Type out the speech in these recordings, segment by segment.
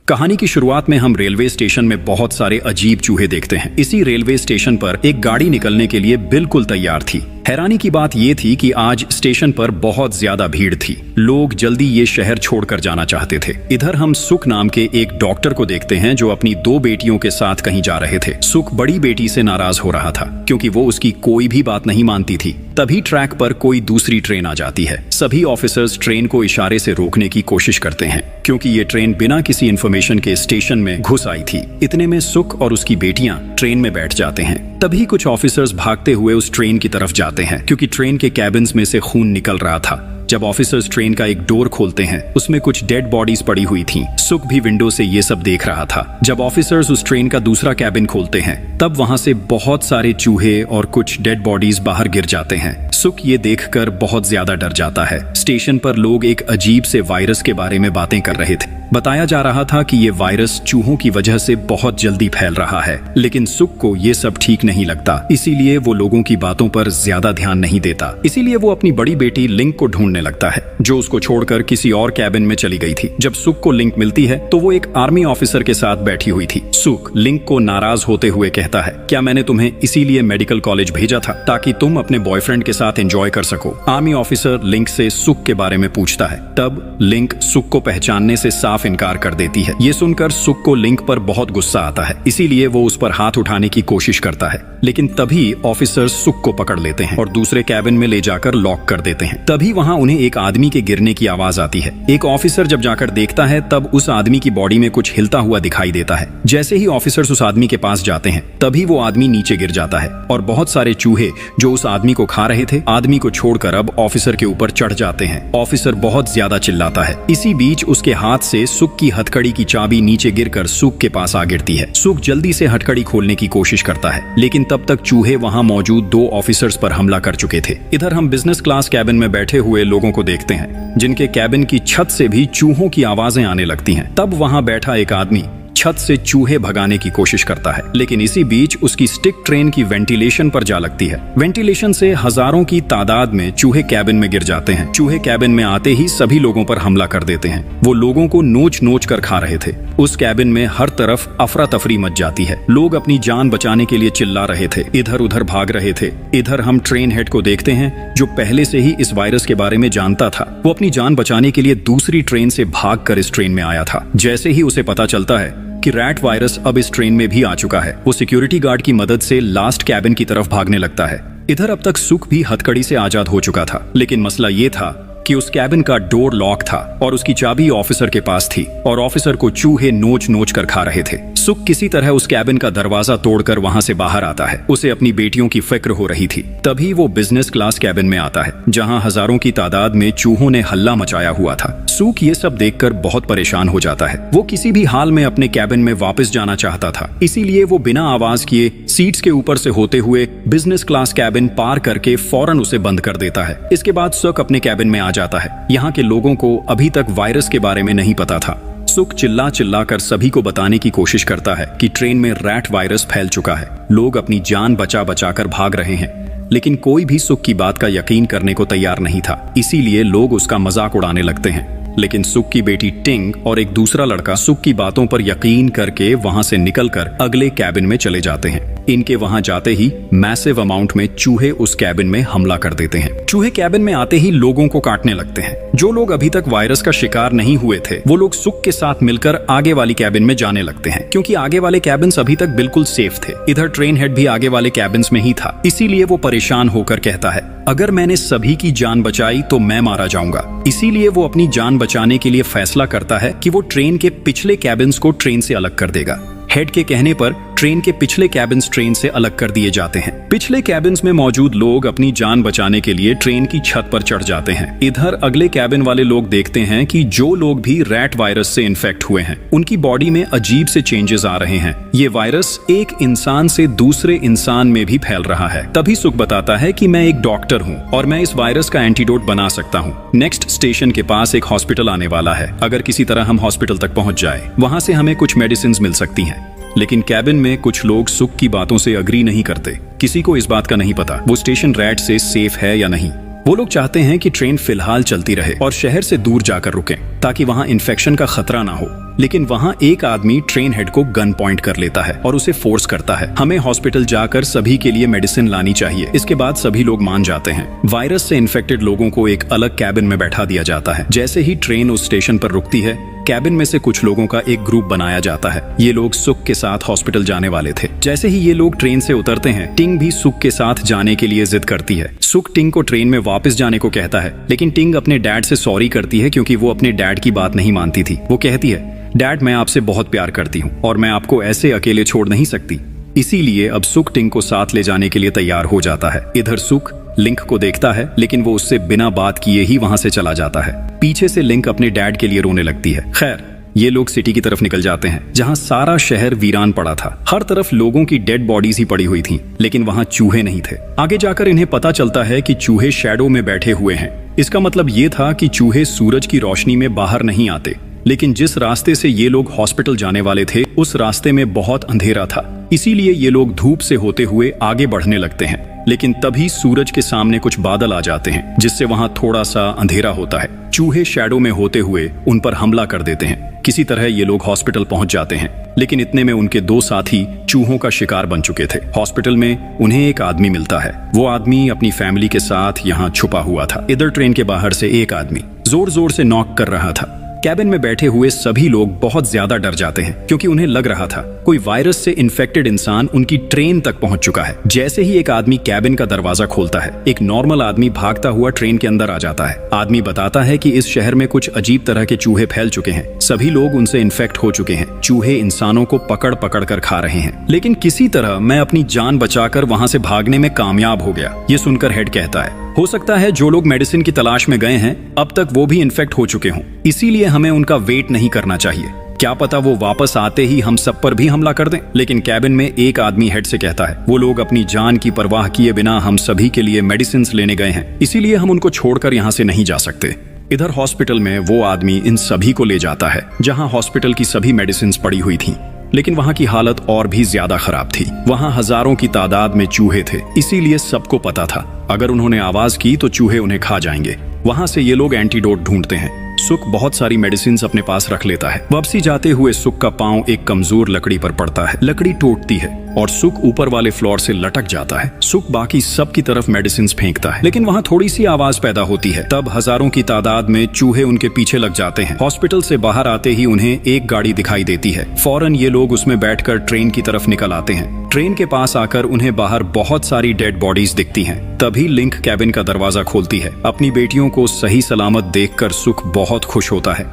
कहानी की शुरुआत में हम रेलवे स्टेशन में बहुत सारे अजीब चूहे देखते हैं। इसी रेलवे स्टेशन पर एक गाड़ी निकलने के लिए बिल्कुल तैयार थी। हैरानी की बात यह थी कि आज स्टेशन पर बहुत ज्यादा भीड़ थी। लोग जल्दी ये शहर छोड़कर जाना चाहते थे। इधर हम सुख नाम के एक डॉक्टर को देखते हैं जो अपनी 2 बेटियों के साथ कहीं जा रहे थे। सुख बड़ी बेटी से नाराज हो रहा था क्योंकि वो उसकी कोई भी बात नहीं मानती थी। तभी ट्रैक पर कोई दूसरी ट्रेन आ जाती है। सभी ऑफिसर्स ट्रेन को इशारे से रोकने की कोशिश करते हैं क्योंकि ये ट्रेन बिना किसी इन्फॉर्मेशन के स्टेशन में घुस आई थी। इतने में सुख और उसकी बेटियां ट्रेन में बैठ जाते हैं। तभी कुछ ऑफिसर्स भागते हुए उस ट्रेन की तरफ जाते हैं क्योंकि ट्रेन के कैबिन्स में से खून निकल रहा था। जब ऑफिसर्स ट्रेन का एक डोर खोलते हैं उसमें कुछ डेड बॉडीज पड़ी हुई थीं। सुख भी विंडो से ये सब देख रहा था। जब ऑफिसर्स उस ट्रेन का दूसरा कैबिन खोलते हैं तब वहां से बहुत सारे चूहे और कुछ डेड बॉडीज बाहर गिर जाते हैं। सुख ये देखकर बहुत ज्यादा डर जाता है। स्टेशन पर लोग एक अजीब से वायरस के बारे में बातें कर रहे थे। बताया जा रहा था कि ये वायरस चूहों की वजह से बहुत जल्दी फैल रहा है, लेकिन सुख को ये सब ठीक नहीं लगता। इसीलिए वो लोगों की बातों पर ज्यादा ध्यान नहीं देता। इसीलिए वो अपनी बड़ी बेटी लिंक को ढूंढने लगता है जो उसको छोड़कर किसी और कैबिन में चली गई थी। जब सुख को लिंक मिलती है तो वो एक आर्मी ऑफिसर के साथ बैठी हुई थी। सुख लिंक को नाराज होते हुए कहता है, क्या मैंने तुम्हें इसीलिए मेडिकल कॉलेज भेजा था ताकि तुम अपने बॉयफ्रेंड के साथ एंजॉय कर सको? आर्मी ऑफिसर लिंक से सुख के बारे में पूछता है। तब लिंक सुख को पहचानने से साफ इनकार कर देती है। ये सुनकर सुख को लिंक पर बहुत गुस्सा आता है। इसीलिए वो उस पर हाथ उठाने की कोशिश करता है, लेकिन तभी ऑफिसर सुख को पकड़ लेते हैं और दूसरे कैबिन में ले जाकर लॉक कर देते हैं। तभी वहां उन्हें एक आदमी के गिरने की आवाज आती है। एक ऑफिसर जब जाकर देखता है तब उस आदमी की बॉडी में कुछ हिलता हुआ दिखाई देता है। जैसे ही ऑफिसर्स उस आदमी के पास जाते हैं तभी वो आदमी नीचे गिर जाता है और बहुत सारे चूहे जो उस आदमी को खा रहे थे आदमी को छोड़कर अब ऑफिसर के ऊपर चढ़ जाते हैं। ऑफिसर बहुत ज्यादा चिल्लाता है। इसी बीच उसके हाथ से सुख की हथकड़ी की चाबी नीचे गिरकर सुख के पास आ गिरती है। सुख जल्दी से हथकड़ी खोलने की कोशिश करता है, लेकिन तब तक चूहे वहां मौजूद 2 ऑफिसर्स पर हमला कर चुके थे। इधर हम बिजनेस क्लास कैबिन में बैठे हुए लोगों को देखते हैं जिनके कैबिन की छत से भी चूहों की आवाजें आने लगती हैं। तब वहां बैठा एक आदमी छत से चूहे भगाने की कोशिश करता है, लेकिन इसी बीच उसकी स्टिक ट्रेन की वेंटिलेशन पर जा लगती है। वेंटिलेशन से हजारों की तादाद में चूहे कैबिन में गिर जाते हैं। चूहे कैबिन में आते ही सभी लोगों पर हमला कर देते हैं। वो लोगों को नोच नोच कर खा रहे थे। उस कैबिन में हर तरफ अफरा तफरी मच जाती है। लोग अपनी जान बचाने के लिए चिल्ला रहे थे, इधर उधर भाग रहे थे। इधर हम ट्रेन हेड को देखते हैं जो पहले से ही इस वायरस के बारे में जानता था। वो अपनी जान बचाने के लिए दूसरी ट्रेन से भागकर इस ट्रेन में आया था। जैसे ही उसे पता चलता है कि रैट वायरस अब इस ट्रेन में भी आ चुका है, वो सिक्योरिटी गार्ड की मदद से लास्ट कैबिन की तरफ भागने लगता है। इधर अब तक सुख भी हथकड़ी से आजाद हो चुका था, लेकिन मसला ये था कि उस कैबिन का डोर लॉक था और उसकी चाबी ऑफिसर के पास थी और ऑफिसर को चूहे नोच नोच कर खा रहे थे। सुख किसी तरह उस कैबिन का दरवाजा तोड़कर वहां से बाहर आता है। उसे अपनी बेटियों की फिक्र हो रही थी। तभी वो बिजनेस क्लास कैबिन में आता है जहां हजारों की तादाद में चूहों ने हल्ला मचाया हुआ था। सुख ये सब देखकर बहुत परेशान हो जाता है। वो किसी भी हाल में अपने कैबिन में वापस जाना चाहता था, इसीलिए वो बिना आवाज किए सीट्स के ऊपर से होते हुए बिजनेस क्लास कैबिन पार करके फौरन उसे बंद कर देता है। इसके बाद सुख अपने कैबिन में आ जाता है। यहाँ के लोगों को अभी तक वायरस के बारे में नहीं पता था। सुख चिल्ला चिल्ला कर सभी को बताने की कोशिश करता है कि ट्रेन में रैट वायरस फैल चुका है। लोग अपनी जान बचा बचा कर भाग रहे हैं, लेकिन कोई भी सुख की बात का यकीन करने को तैयार नहीं था। इसीलिए लोग उसका मजाक उड़ाने लगते हैं। लेकिन सुख की बेटी टिंग और एक दूसरा लड़का सुख की बातों पर यकीन करके वहां से निकलकर अगले कैबिन में चले जाते हैं। इनके वहां जाते ही मैसिव अमाउंट में चूहे उस कैबिन में हमला कर देते हैं। चूहे कैबिन में आते ही लोगों को काटने लगते हैं। जो लोग अभी तक वायरस का शिकार नहीं हुए थे वो लोग सुख के साथ मिलकर आगे वाली कैबिन में जाने लगते हैं, क्योंकि आगे वाले कैबिन्स अभी तक बिल्कुल सेफ थे। इधर ट्रेन हेड भी आगे वाले कैबिन्स में ही था, इसीलिए वो परेशान होकर कहता है, अगर मैंने सभी की जान बचाई तो मैं मारा जाऊंगा। इसीलिए वो अपनी जान बचाने के लिए फैसला करता है कि वो ट्रेन के पिछले कैबिन्स को ट्रेन से अलग कर देगा। हेड के कहने पर ट्रेन के पिछले कैबिन्स ट्रेन से अलग कर दिए जाते हैं। पिछले कैबिन्स में मौजूद लोग अपनी जान बचाने के लिए ट्रेन की छत पर चढ़ जाते हैं। इधर अगले कैबिन वाले लोग देखते हैं कि जो लोग भी रैट वायरस से इन्फेक्ट हुए हैं उनकी बॉडी में अजीब से चेंजेस आ रहे हैं। ये वायरस एक इंसान से दूसरे इंसान में भी फैल रहा है। तभी सुख बताता है कि मैं एक डॉक्टर हूँ और मैं इस वायरस का एंटीडोट बना सकता हूँ। नेक्स्ट स्टेशन के पास एक हॉस्पिटल आने वाला है। अगर किसी तरह हम हॉस्पिटल तक पहुँच जाए वहां से हमें कुछ मेडिसिन मिल सकती हैं। लेकिन कैबिन में कुछ लोग सुख की बातों से अग्री नहीं करते। किसी को इस बात का नहीं पता वो स्टेशन रैट से सेफ है या नहीं। वो लोग चाहते हैं कि ट्रेन फिलहाल चलती रहे और शहर से दूर जाकर रुके। ताकि वहां इन्फेक्शन का खतरा ना हो। लेकिन वहां एक आदमी ट्रेन हेड को गन पॉइंट कर लेता है और उसे फोर्स करता है, हमें हॉस्पिटल जाकर सभी के लिए मेडिसिन लानी चाहिए। इसके बाद सभी लोग मान जाते हैं। वायरस से इन्फेक्टेड लोगों को एक अलग कैबिन में बैठा दिया जाता है। जैसे ही ट्रेन उस स्टेशन पर रुकती है, कैबिन में से कुछ लोगों का एक ग्रुप बनाया जाता है। ये लोग सुक के साथ हॉस्पिटल जाने वाले थे। जैसे ही ये लोग ट्रेन से उतरते हैं, टिंग भी सुक के साथ जाने के लिए जिद करती है। सुक टिंग को ट्रेन में वापस जाने को कहता है, लेकिन टिंग अपने डैड से सॉरी करती है क्योंकि वो अपने डैड की बात नहीं मानती थी। वो कहती है, डैड मैं आपसे बहुत प्यार करती हूँ और मैं आपको ऐसे अकेले छोड़ नहीं सकती। इसीलिए अब सुक टिंग को साथ ले जाने के लिए तैयार हो जाता है। इधर सुक लिंक को देखता है, लेकिन वो उससे बिना बात किए ही वहां से चला जाता है। पीछे से लिंक अपने डैड के लिए रोने लगती है। खैर, ये लोग सिटी की तरफ निकल जाते हैं, जहां सारा शहर वीरान पड़ा था। हर तरफ लोगों की डेड बॉडीज ही पड़ी हुई थीं, लेकिन वहां चूहे नहीं थे। आगे जाकर इन्हें पता चलता है कि चूहे शैडो में बैठे हुए हैं। इसका मतलब ये था कि चूहे सूरज की रोशनी में बाहर नहीं आते। लेकिन जिस रास्ते से ये लोग हॉस्पिटल जाने वाले थे, उस रास्ते में बहुत अंधेरा था। इसीलिए ये लोग धूप से होते हुए आगे बढ़ने लगते हैं। लेकिन तभी सूरज के सामने कुछ बादल आ जाते हैं, जिससे वहां थोड़ा सा अंधेरा होता है। चूहे शैडो में होते हुए उन पर हमला कर देते हैं। किसी तरह ये लोग हॉस्पिटल पहुंच जाते हैं, लेकिन इतने में उनके 2 साथी चूहों का शिकार बन चुके थे। हॉस्पिटल में उन्हें एक आदमी मिलता है। वो आदमी अपनी फैमिली के साथ यहाँ छुपा हुआ था। इधर ट्रेन के बाहर से एक आदमी जोर जोर से नॉक कर रहा था। कैबिन में बैठे हुए सभी लोग बहुत ज्यादा डर जाते हैं, क्योंकि उन्हें लग रहा था कोई वायरस से इन्फेक्टेड इंसान उनकी ट्रेन तक पहुंच चुका है। जैसे ही एक आदमी कैबिन का दरवाजा खोलता है, एक नॉर्मल आदमी भागता हुआ ट्रेन के अंदर आ जाता है। आदमी बताता है कि इस शहर में कुछ अजीब तरह के चूहे फैल चुके हैं। सभी लोग उनसे इन्फेक्ट हो चुके हैं। चूहे इंसानों को पकड़ पकड़ कर खा रहे हैं। लेकिन किसी तरह मैं अपनी जान बचाकर वहां से भागने में कामयाब हो गया। ये सुनकर हेड कहता है, हो सकता है जो लोग मेडिसिन की तलाश में गए हैं, अब तक वो भी इन्फेक्ट हो चुके हों। इसीलिए हमें उनका वेट नहीं करना चाहिए। क्या पता वो वापस आते ही हम सब पर भी हमला कर दें। लेकिन कैबिन में एक आदमी हेड से कहता है, वो लोग अपनी जान की परवाह किए बिना हम सभी के लिए मेडिसिन लेने गए हैं, इसीलिए हम उनको छोड़कर यहाँ से नहीं जा सकते। इधर हॉस्पिटल में वो आदमी इन सभी को ले जाता है, जहाँ हॉस्पिटल की सभी मेडिसिन पड़ी हुई थी। लेकिन वहां की हालत और भी ज्यादा खराब थी। वहां हजारों की तादाद में चूहे थे, इसीलिए सबको पता था अगर उन्होंने आवाज की तो चूहे उन्हें खा जाएंगे। वहां से ये लोग एंटीडोट ढूंढते हैं। सुक बहुत सारी मेडिसिन अपने पास रख लेता है। वापसी जाते हुए सुक का पांव एक कमजोर लकड़ी पर पड़ता है। लकड़ी टूटती है और सुक ऊपर वाले फ्लोर से लटक जाता है। सुक बाकी सब की तरफ मेडिसिन फेंकता है, लेकिन वहां थोड़ी सी आवाज पैदा होती है। तब हजारों की तादाद में चूहे उनके पीछे लग जाते हैं। हॉस्पिटल से बाहर आते ही उन्हें एक गाड़ी दिखाई देती है। फौरन ये लोग उसमें बैठकर ट्रेन की तरफ निकल आते हैं। ट्रेन के पास आकर उन्हें बाहर बहुत सारी डेड बॉडीज दिखती हैं। तभी लिंक कैबिन का दरवाजा खोलती है। अपनी बेटियों को सही सलामत देखकर सुक बहुत खुश होता है।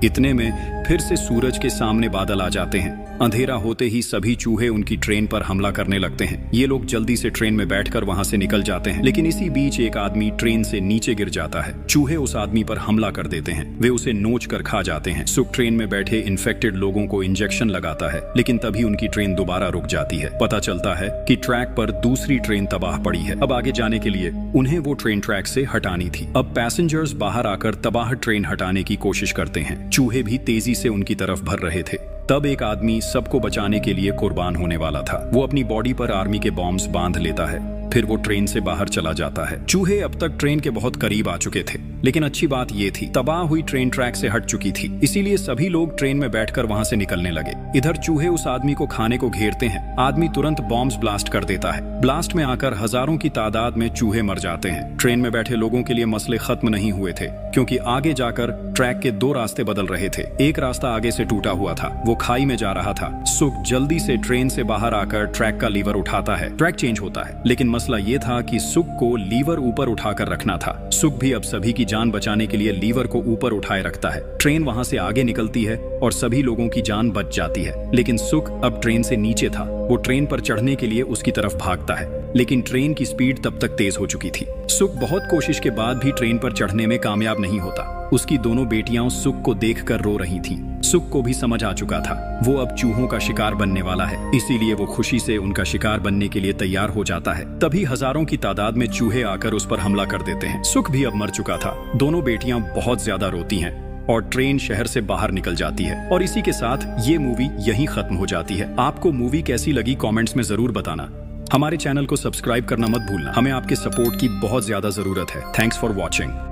इतने में फिर से सूरज के सामने बादल आ जाते हैं। अंधेरा होते ही सभी चूहे उनकी ट्रेन पर हमला करने लगते हैं। ये लोग जल्दी से ट्रेन में बैठकर वहां से निकल जाते हैं, लेकिन इसी बीच एक आदमी ट्रेन से नीचे गिर जाता है। चूहे उस आदमी पर हमला कर देते हैं। वे उसे नोच कर खा जाते हैं। सुक ट्रेन में बैठे इन्फेक्टेड लोगों को इंजेक्शन लगाता है, लेकिन तभी उनकी ट्रेन दोबारा रुक जाती है। पता चलता है कि ट्रैक पर दूसरी ट्रेन तबाह पड़ी है। अब आगे जाने के लिए उन्हें वो ट्रेन ट्रैक से हटानी थी। अब पैसेंजर्स बाहर आकर तबाह ट्रेन हटाने की कोशिश करते हैं। चूहे भी तेजी से उनकी तरफ भर रहे थे। तब एक आदमी सबको बचाने के लिए कुर्बान होने वाला था। वो अपनी बॉडी पर आर्मी के बॉम्ब्स बांध लेता है। फिर वो ट्रेन से बाहर चला जाता है। चूहे अब तक ट्रेन के बहुत करीब आ चुके थे, लेकिन अच्छी बात ये थी तबाह हुई ट्रेन ट्रैक से हट चुकी थी, इसीलिए सभी लोग ट्रेन में बैठकर वहां से निकलने लगे। इधर चूहे उस आदमी को खाने को घेरते हैं। आदमी तुरंत बॉम्ब्स ब्लास्ट कर देता है। ब्लास्ट में आकर हजारों की तादाद में चूहे मर जाते हैं। ट्रेन में बैठे लोगों के लिए मसले खत्म नहीं हुए थे, क्योंकि आगे जाकर ट्रैक के 2 रास्ते बदल रहे थे। एक रास्ता आगे से टूटा हुआ था, वो खाई में जा रहा था। सुक जल्दी से ट्रेन से बाहर आकर ट्रैक का लीवर उठाता है। ट्रैक चेंज होता है, लेकिन मसला ये था कि सुक को लीवर ऊपर उठाकर रखना था। सुक भी अब सभी की जान बचाने के लिए लीवर को ऊपर उठाए रखता है। ट्रेन वहां से आगे निकलती है और सभी लोगों की जान बच जाती है। लेकिन सुक अब ट्रेन से नीचे था। वो ट्रेन पर चढ़ने के लिए उसकी तरफ भागता है, लेकिन ट्रेन की स्पीड तब तक तेज हो चुकी थी। सुक बहुत कोशिश के बाद भी ट्रेन पर चढ़ने में कामयाब नहीं होता। उसकी दोनों बेटियां सुक को देखकर रो रही थीं। सुक को भी समझ आ चुका था वो अब चूहों का शिकार बनने वाला है, इसीलिए वो खुशी से उनका शिकार बनने के लिए तैयार हो जाता है। तभी हजारों की तादाद में चूहे आकर उस पर हमला कर देते हैं। सुक भी अब मर चुका था। दोनों बेटियां बहुत ज्यादा रोती हैं और ट्रेन शहर से बाहर निकल जाती है। और इसी के साथ ये मूवी यहीं खत्म हो जाती है। आपको मूवी कैसी लगी कमेंट्स में जरूर बताना। हमारे चैनल को सब्सक्राइब करना मत भूलना। हमें आपके सपोर्ट की बहुत ज्यादा जरूरत है। Thanks for watching.